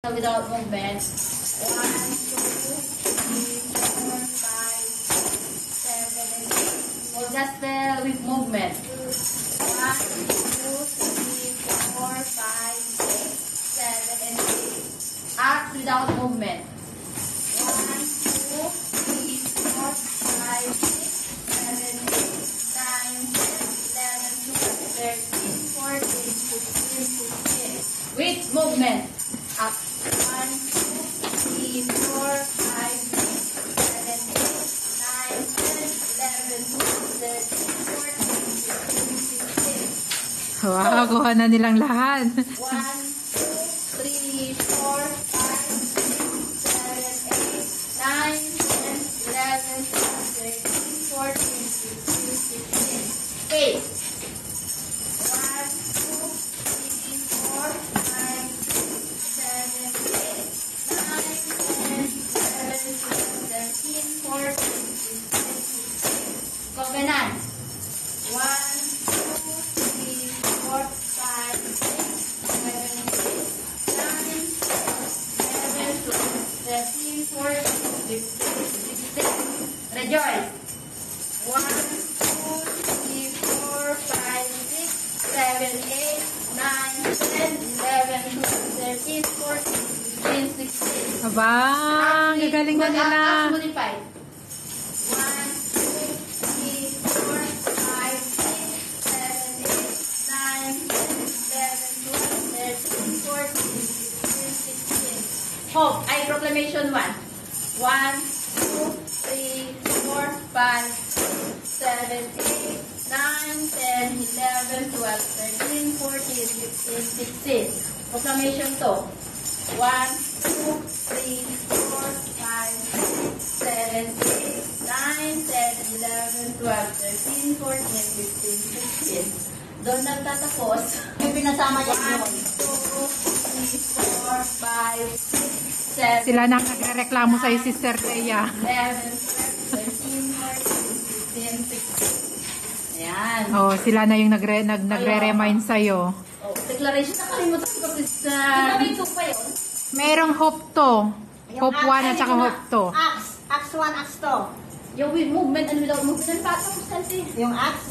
Without movement. 1, 2, 3, 4, 5, 7, and 8. We'll just spell with movement. 1, 2, 3, 4, 5, 6, 7, and 8. Act without movement. 1, 2, 3, 4, 5, 6, 7, 8, 9, 10, 11, 12, 13, 14, 15, 16. With movement. Up. 1, 2, 3, 4, 5, 6, 7, 8, 9, 10, 11, 12, 13, 14, 15, 16. Wow, kuha na nilang lahat. 1, 2, 3, 4, 5, 6, 7, 8, 9, 10, 11, 12, 13, 14, 15, 16. 8. 1, 2, 3, 4, 5, 6, 7, 8, 9, 10, 11, 12, 13, 14, 15, 16. Rejoice. 1, 2, 3, 4, 5, 6, 7, 8, 9, 10, 11, 12, 13, 14, 15, 16. Aba, gagaling na nila. Modify. 1, 2, 3, 4, 5, 6, 7, 8, 9, 10, 11, 12, 13, 14, 15, 16. Hope, ay proclamation 1. 1, 2, 3, 4, 5, 7, 8, 9, 10, 11, 12, 13, 14, 15, 16. Proclamation 2. 1, 2, 3, 4, 5, 6, 7, 8, 9, 10, 11, 12, 13, 14, 15, 16. Doon nagtatapos. May pinasama niya yun. 1, 2, 3, 4, 5, 6, 7, Sila na nagreklamo sa'yo, Sister Thea. 11, 12, 13, 14, 15, 16. Ayan. Oh, sila na yung nagre-remind sa'yo. Oh, declaration. Nakalimutan ko kasi sa... May 2 pa yun. Merong hope to. Hope 1 at saka hope 2. Acts 1, Acts 2. Yung with movement and without movement. Patapos kasi. Yung Acts?